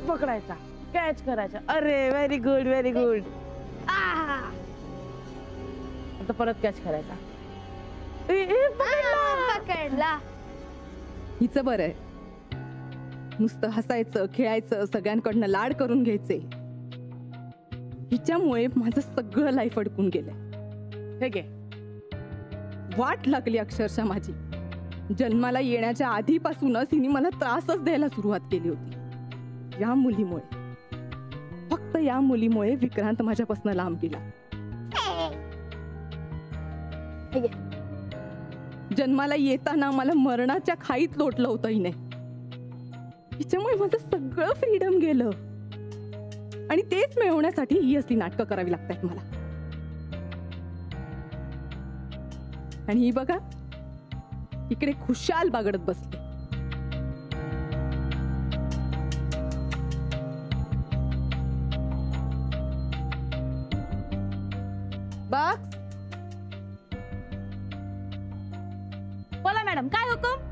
पकडायचा, कॅच करायचा. अरे व्हेरी गुड व्हेरी गुड. आता परत कॅच करायचा. पकडला. हिचं बरं आहे, नुसतं हसायचं, खेळायचं, सगळ्यांकडनं लाड करून घ्यायचे. हिच्यामुळे माझं सगळं लाईफ अडकून गेलंय. हे घे. वाट लागली अक्षरशः माझी. जन्माला येण्याच्या आधीपासूनच हिने मला त्रासच द्यायला सुरुवात केली होती. या मुलीमुळे, फक्त या मुलीमुळे विक्रांत माझ्यापासून लांब गेला. जन्माला येताना मला मरणाच्या खाईत लोटलं होतं हिने. हिच्यामुळे माझं सगळं फ्रीडम गेलं. आणि तेच मिळवण्यासाठी ही असली नाटकं करावी लागतात मला. आणि ही बघा, इकडे खुशाल बागडत बसली. बघ. बोला मॅडम, काय हुकूम?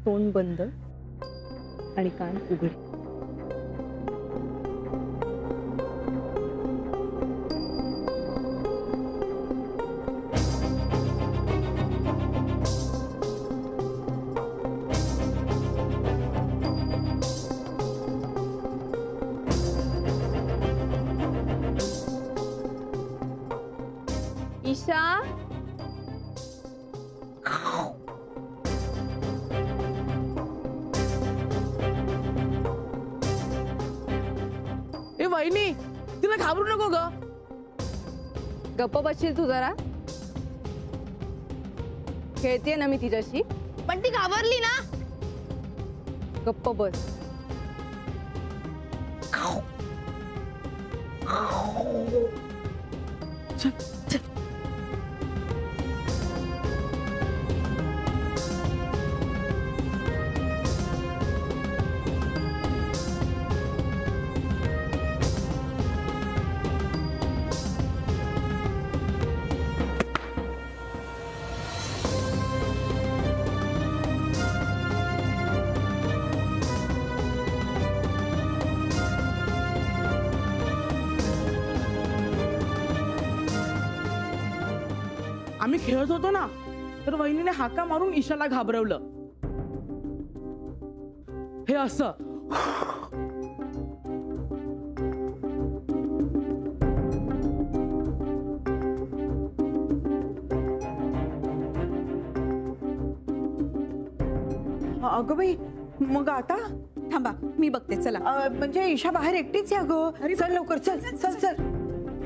तोंड बंद आणि कान उघडे. ईशा, ए वहिनी, तिला घाबरू नको ग. गप्प बसशील तू जरा. खेळतेय ना मी तिच्याशी. पण ती घाबरली ना. गप्प बस. आम्ही खेळत होतो ना, तर वहिनीने हाका मारून ईशाला घाबरवलं. हे असं. अगं बाई, मग आता थांबा, मी बघते. चला. म्हणजे ईशा बाहेर एकटीच आहे अगं. चल लवकर, चल चल चल.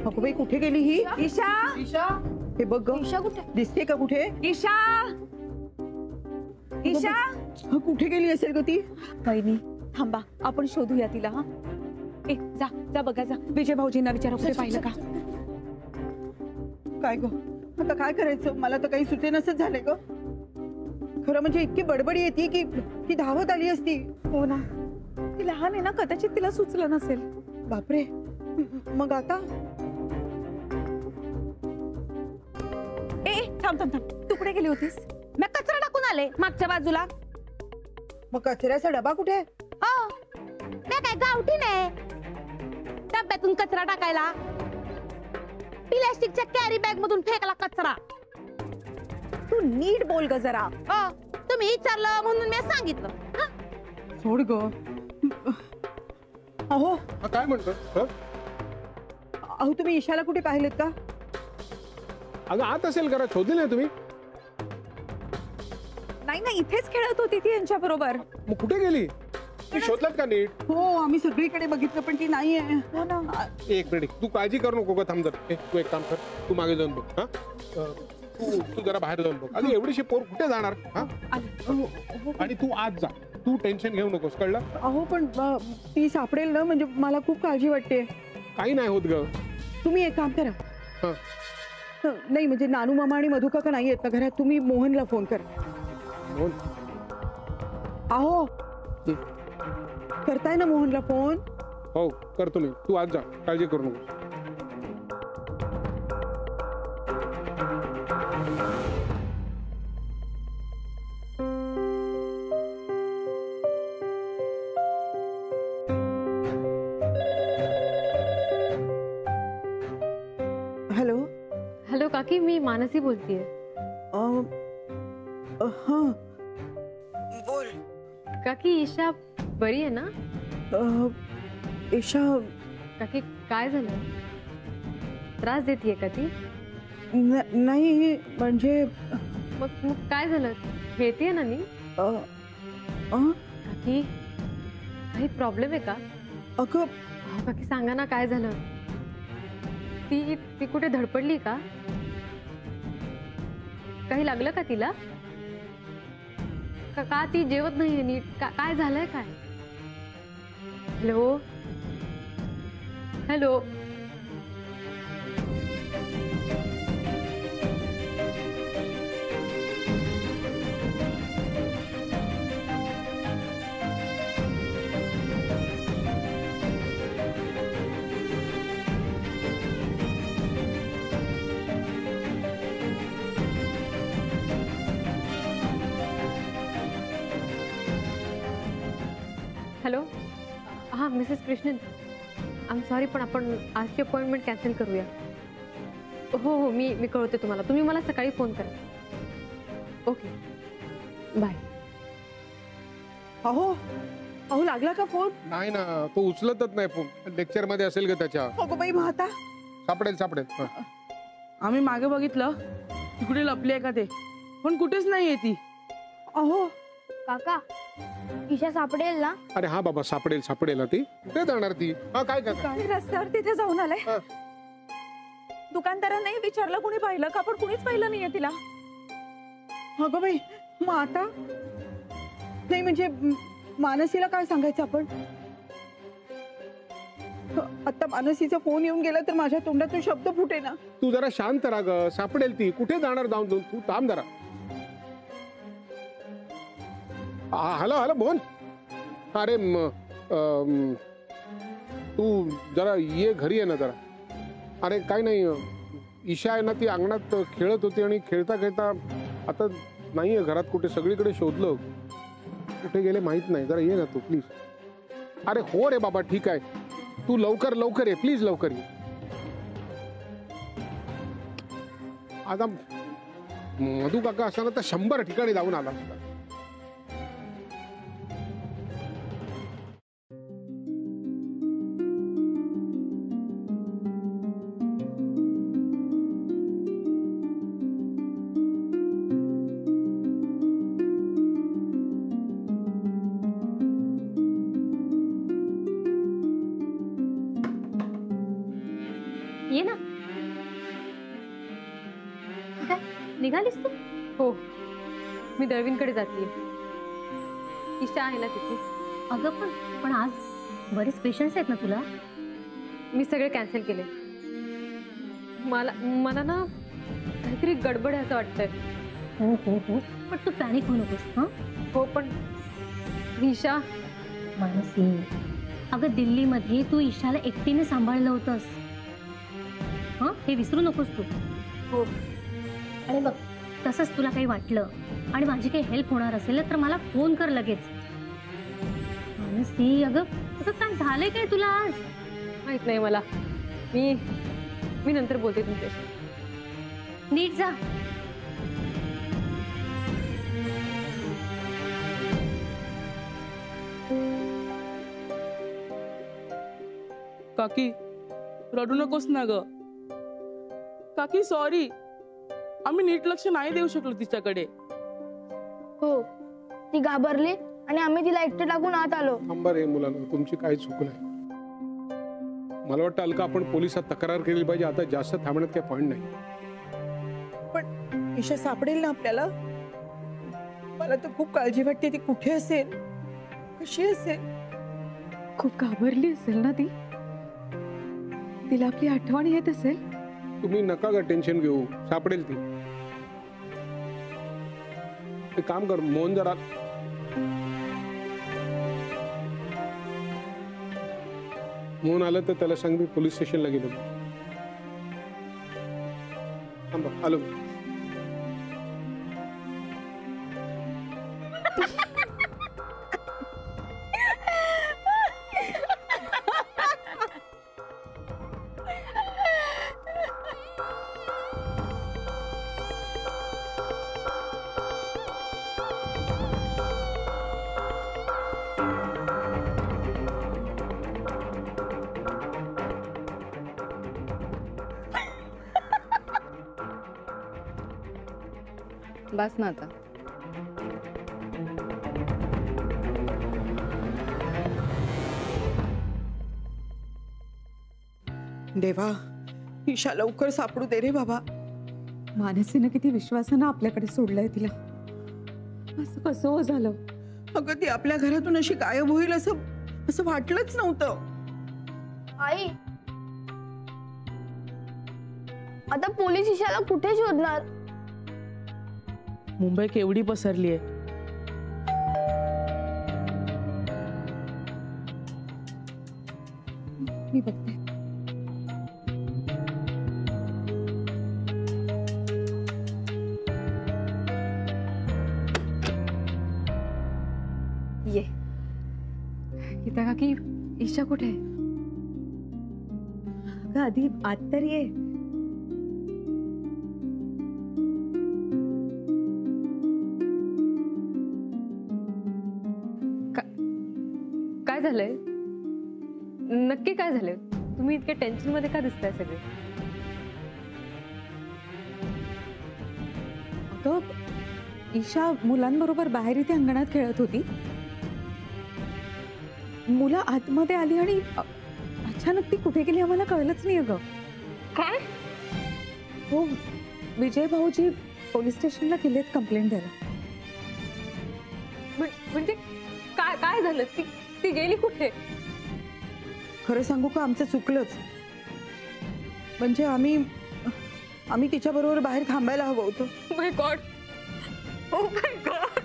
अगं बाई, कुठे गेली ही? ईशा, ईशा, हे बघ ग. ईशा कुठे? दिसते का कुठे? ईशा, ईशा. कुठे गेली असेल ग ती? वहिनी थांबा, आपण शोधूया तिला. हा, ए जा जा, बघा जा. विजय भाऊजींना विचारा कुठे पाहिलं का. काय ग, आता काय करायचं? मला तर काही सुचेनासच झालंय ग. खरं म्हणजे इतकी बडबडी येते की ती धावत आली असती. हो ना, ती लहान आहे ना, कदाचित तिला सुचलं नसेल. बापरे, मग आता? ए थांब थांब थांब, तू कुठे गेली होतीस? मी कचरा टाकून आले मागच्या बाजूला. मग कचऱ्याचा डबा कुठे? हो, मी काय गावठी नाही डब्यातून कचरा टाकायला. प्लास्टिकच्या कॅरी बॅग मधून फेकला कचरा. तू नीट बोल ग जरा. हो, तुम्ही विचारलं म्हणून मी सांगितलं. सोड ग. अहो काय म्हणतो? अहो, तुम्ही ईशाला कुठे पाहिलेत का? अगं आत असेल, करा शोधली नाही तुम्ही? नाही ना, इथेच खेळत होती ती यांच्या बरोबर. मग कुठे गेली? ती शोधलात का नीट? हो, आम्ही सगळीकडे बघितलं पण ती नाहीये. हो ना. एक मिनिट, तू काळजी करू नको. थांब जरा. तू एक काम कर, तू मागे जाऊन बघ. हा, तू जरा बाहेर जाऊन बघ. अगं एवढीशी पोर कुठे जाणार? हा, आणि तू आज जा. तू टेन्शन घेऊ नकोस, कळलं? अहो पण ती सापडेल ना, म्हणजे मला खूप काळजी वाटते. काही नाही होत ग. तुम्ही एक काम करा. हा. नाही म्हणजे नानू मामा आणि मधु काका नाही येत ना घरात, तुम्ही मोहनला फोन करा. बोल. अहो, करताय ना मोहनला फोन? हो करतो मी. तू आज जा, काळजी करू नको. काकी मी मानसी बोलतीये. हा बोल. काकी ईशा बरी आहे ना? ईशा काकी काय झालं? त्रास देतीये का ती? नाही म्हणजे मग काय झालं? खेळतीये ना नी? काकी काही प्रॉब्लेम आहे का? अगं अहो, काकी सांगा ना काय झालं? ती कुठे धडपडली का? काही लागलं का तिला? का ती जेवत नाहीये नीट? काय झालंय काय? Hello hello. हॅलो. हां Mrs Krishnan, I am sorry पण आपण आजची अपॉइंटमेंट कॅन्सल करूया. हो हो मी कळवते तुम्हाला. तुम्ही मला सकाळी फोन करा. Okay bye. अहो अहो लागला का फोन? नाही ना, तो उचलतच नाही फोन. लेक्चर मध्ये असेल का त्याच्या? अगो बाई मग आता सापडेल सापडेल. हा. आम्ही मागे बघितलं ती कुठे लपली आहे का ते, पण कुठेच नाहीये ती. अहो काका ईशा सापडेल ना? अरे हा बाबा, सापडेल सापडेल. ती कुठे जाणार ती? हा काय करणार? मी रस्त्यावर तिथे जाऊन आले. हा. दुकानदारांनाही विचारलं कुणी पाहिलं का, पण कुणीच पाहिलं नाहीये तिला. अगं बाई मग आता नाही म्हणजे मानसीला काय सांगायचं आपण? आता मानसीचा फोन येऊन गेला तर माझ्या तोंडातून शब्द फुटे ना. तू जरा शांत राहा ग. सापडेल ती. कुठे जाणार जाऊन जाऊन? तू थांब जरा. हॅलो हॅलो बोल. अरे तू जरा ये घरी आहे ना जरा. अरे काय नाही, ईशा आहे ना ती अंगणात खेळत होती आणि खेळता खेळता आता नाहीये घरात कुठे. सगळीकडे शोधलं, कुठे गेले माहित नाही. जरा ये ना तू प्लीज. अरे हो रे बाबा ठीक आहे. तू लवकर लवकर ये प्लीज, लवकर ये. आता मधू काका असताना तर 100 ठिकाणी जाऊन आला असता. ये ना. काय निघालीस तू? हो मी दळवींकडे जातीये. ईशा आहे ना तिथे. अगं पण आज बरेच पेशंट्स आहेत ना तुला? मी सगळे कॅन्सल केले. मला ना काहीतरी गडबड आहे असं वाटतंय. हो हो हो पण तू पॅनिक होऊ नकोस. हा हो पण ईशा. मानसी अगं दिल्लीमध्ये तू ईशाला एकटीने सांभाळलं होतंस. हा हे विसरू नकोस तू. हो. आणि बघ तसंच तुला काही वाटलं आणि माझी काही हेल्प होणार असेल ना तर मला फोन कर लगेच. मानसी अगं काय झालंय काय तुला आज? माहित नाही मला. मी नंतर बोलते तुमच्याशी. नीट जा. काकी रडू नकोस ना ग. काकी सॉरी, आम्ही नीट लक्ष नाही देऊ शकलो तिच्याकडे. हो ती घाबरली आणि आम्ही तिला एकटे टाकून आत आलो. थांबा रे मुलांना, तुमची काही चूक नाही. मला वाटतं अलका आपण पोलिसात तक्रार केली पाहिजे. आता जास्त थांबण्यात काही पॉइंट नाही. पण ईशा सापडेल ना आपल्याला? मला तर खूप काळजी वाटते. ती कुठे असेल, कशी असेल? खूप घाबरली असेल ना ती. तिला आपली आठवण येत असेल. तुम्ही नका का टेन्शन घेऊ, सापडेल ती. एक काम कर मोहन, जरा मोहन आलं तर त्याला सांग मी पोलीस स्टेशनला गेलो. थांबा आलो. बस ना आता. देवा, ईशा लवकर सापडू दे रे बाबा. मानसीनं किती विश्वासानं आपल्याकडे सोडलंय तिला. असं कसं हो झालं? अगं ती आपल्या घरातून अशी गायब होईल असं असं वाटलंच नव्हतं. आई, आता पोलीस ईशाला कुठे शोधणार? मुंबई केवढी पसरली आहे. मी बघते. ये गीता काकी, ईशा कुठे आहे? अगं आधी आत तर ये. काय झालंय? नक्की काय झालंय? तुम्ही इतके टेन्शन मध्ये का दिसताय सगळे? अगं ईशा मुलांबरोबर बाहेर इथे अंगणात खेळत होती. मुलं आतमध्ये आली आणि अचानक ती कुठे गेली आम्हाला कळलंच नाही. अगं काय? हो, विजय भाऊजी पोलीस स्टेशनला गेलेत कंप्लेंट द्यायला. म्हणजे काय काय झालं? ती गेली कुठे? खरं सांगू का, आमचं चुकलंच. म्हणजे आम्ही तिच्या बरोबर बाहेर थांबायला हवं होतं. My God, oh my God,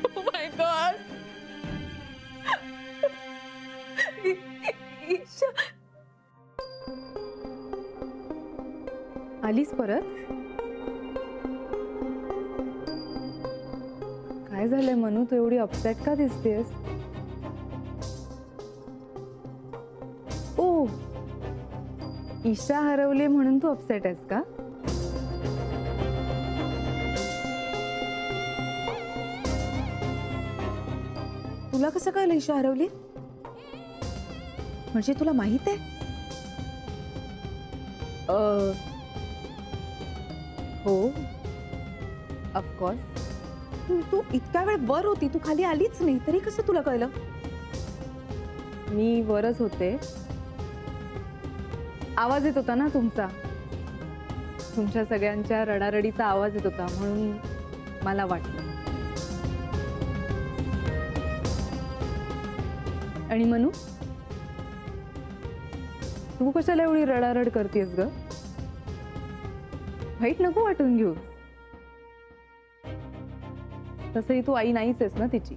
oh my God. Isha आलीस परत? काय झालंय मनू, तू एवढी अपसेट का दिसतेस? ओ, ईशा हरवली म्हणून तू अपसेट आहेस का? तुला कसं कळलं ईशा हरवली? म्हणजे तुला माहित आहे? हो, ऑफकोर्स. तू इतक्या वेळ वर होती, तू खाली आलीच नाही, तरी कसं तुला कळलं? मी वरच होते. आवाज येत होता ना तुमचा, तुमच्या सगळ्यांच्या रडारडीचा आवाज येत होता, म्हणून मला वाटलं. आणि मनू, तू कशाला एवढी रडारड करतेस ग? वाईट नको वाटून घेऊ. तसंही तू आई नाहीच आहेस ना तिची.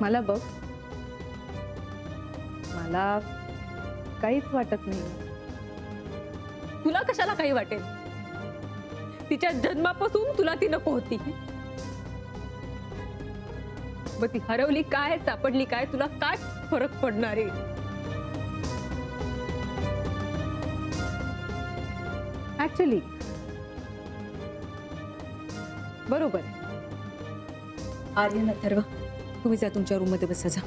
मला बघ, मला काहीच वाटत नाही. तुला कशाला काही वाटेल? तिच्या जन्मापासून तुला ती नको होती. मग ती हरवली काय, सापडली काय, तुला काय फरक पडणार आहे? ऍक्च्युली बरोबर. आर्यन, अथर्व, तुम्ही जा तुमच्या रूम मध्ये बसा. जा.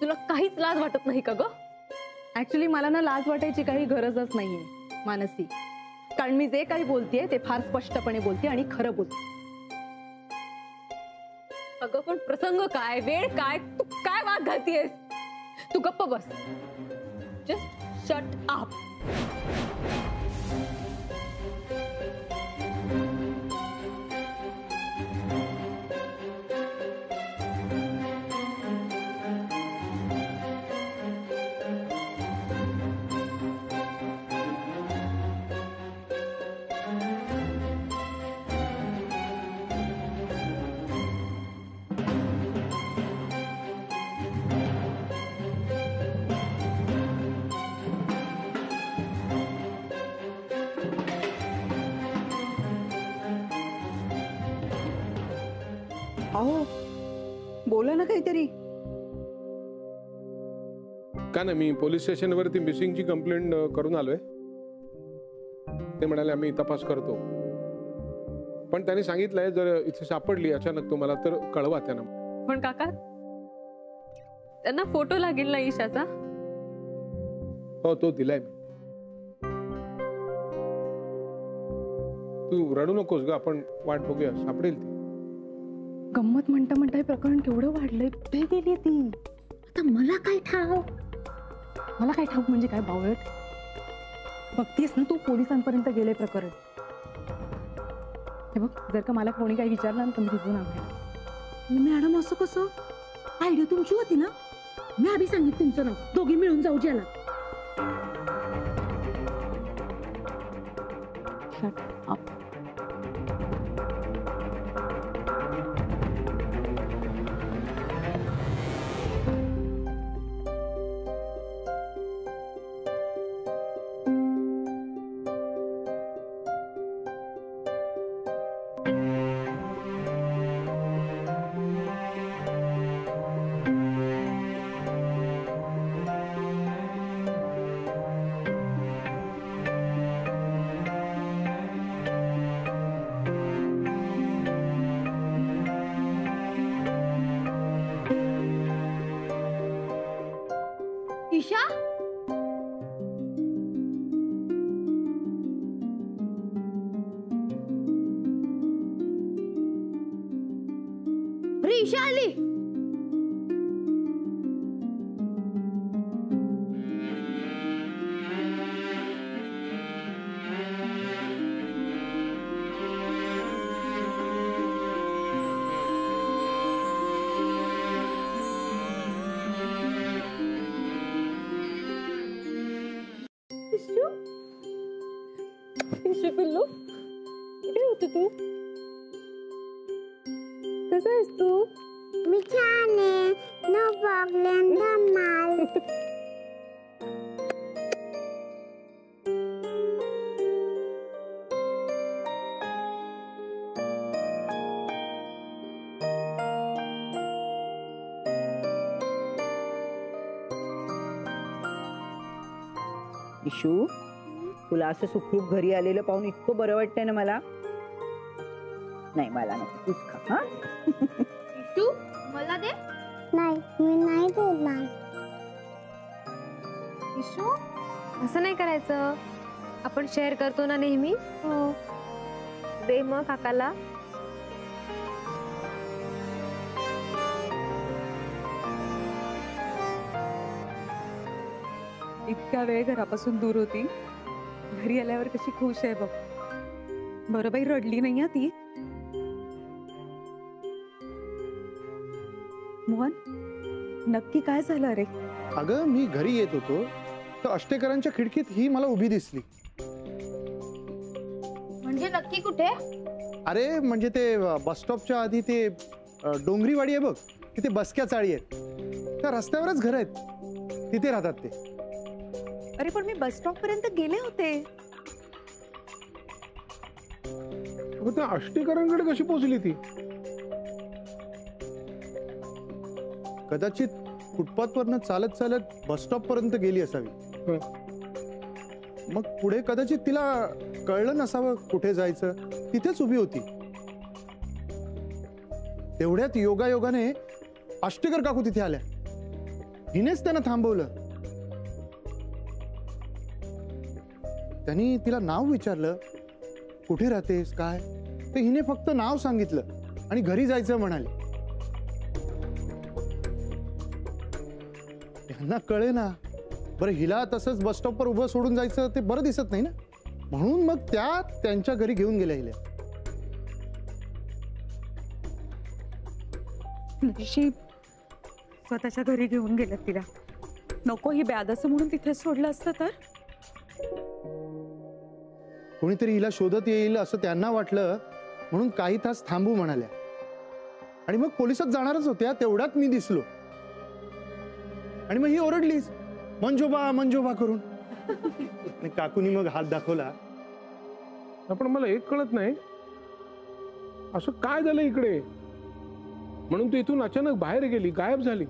तुला काहीच लाज वाटत नाही का ग? ऍक्च्युली मला ना लाज वाटायची काही गरजच नाहीये मानसी. कारण मी जे काही बोलतेय ते फार स्पष्टपणे बोलते आणि खरं बोलते. अगं पण प्रसंग काय, वेळ काय, तू काय वाद घालतीयस? तू गप्प बस. Just shut up. अहो, बोला ना काहीतरी. का ना, मी पोलीस स्टेशनवरती मिसिंगची कंप्लेंट करून आलोय. ते म्हणाले आम्ही तपास करतो, पण त्यांनी सांगितलंय जर इथे सापडली अचानक तुम्हाला तर कळवा त्यांना. पण काका, त्यांना फोटो लागेल ना ईशाचा? हो, तो दिलाय मी. तू रडू नकोस ग, आपण वाट बघूया, सापडेल ती. गंमत म्हणता म्हणता हे प्रकरण केवढं वाढलंय. कुठे गेली ती? आता मला काय ठाऊक? मला काय ठाऊक म्हणजे काय बावळट? बघतीस ना तू, पोलिसांपर्यंत गेले प्रकरण. हे बघ, जर का मला कोणी काही विचारलं ना तर मी तुझं नाव घेईन. मॅडम असं कसं? आयडिया तुमची होती ना? मी आधी सांगितलं तुमचं नाव, दोघी मिळून जाऊ ज्याला. Shut up. ईशा, अरे ईशा आली. पिल्लू, कुठे होती तू? कसं आहेस तू? मी छान आहे. नो प्रॉब्लेम, धमाल. इशू, तुला असं सुखरूप घरी आलेलं पाहून इतकं बरं वाटतंय ना मला. नाही, मला नको, तूच खा. हा, तू मला दे. नाही, मी नाही देणार. ईशू, असं नाही करायचं. आपण शेअर करतो ना नेहमी. हो. दे मग काकाला. इतका वेळ घरापासून दूर होती, घरी आल्यावर कशी खुश आहे बघ. बरं बाई, रडली नाही ती. मोहन, नक्की काय झालं रे? अगं, मी घरी येत होतो तर अष्टेकरांच्या खिडकीत ही मला उभी दिसली. म्हणजे नक्की कुठे? अरे म्हणजे ते बस स्टॉपच्या आधी ते डोंगरीवाडी आहे बघ, तिथे बसक्या चाळी आहेत, त्या रस्त्यावरच घर आहेत, तिथे राहतात ते. अरे पण मी बस स्टॉप पर्यंत गेले होते. त्या अष्टेकरांकडे कशी पोहोचली ती? कदाचित फुटपाथ वरनं चालत चालत बस स्टॉप पर्यंत गेली असावी. मग पुढे कदाचित तिला कळलं नसावं कुठे जायचं, तिथेच उभी होती. तेवढ्यात योगायोगाने अष्टेकर काकू तिथे आल्या. हिनेच त्यांना थांबवलं. त्यांनी तिला नाव विचारलं, कुठे राहतेस काय, तर हिने फक्त नाव सांगितलं आणि घरी जायचं म्हणाले. यांना कळे ना, बरं हिला तसंच बस स्टॉपवर उभं सोडून जायचं ते बरं दिसत नाही ना, म्हणून मग त्या त्यांच्या घरी घेऊन गेल्या हिला. नशीब स्वतःच्या घरी घेऊन गेलं तिला. नको ही बॅग असं म्हणून तिथे सोडलं असतं तर. कोणीतरी हिला शोधत येईल असं त्यांना वाटलं, म्हणून काही तास थांबू म्हणाल्या. आणि मग पोलिसात जाणारच होत्या, तेवढ्यात मी दिसलो आणि मग ही ओरडलीच, मंजोबा मंजोबा करून. आणि काकूनी मग हात दाखवला. पण मला एक कळत नाही, असं काय झालं इकडे म्हणून तू इथून अचानक बाहेर गेली, गायब झाली.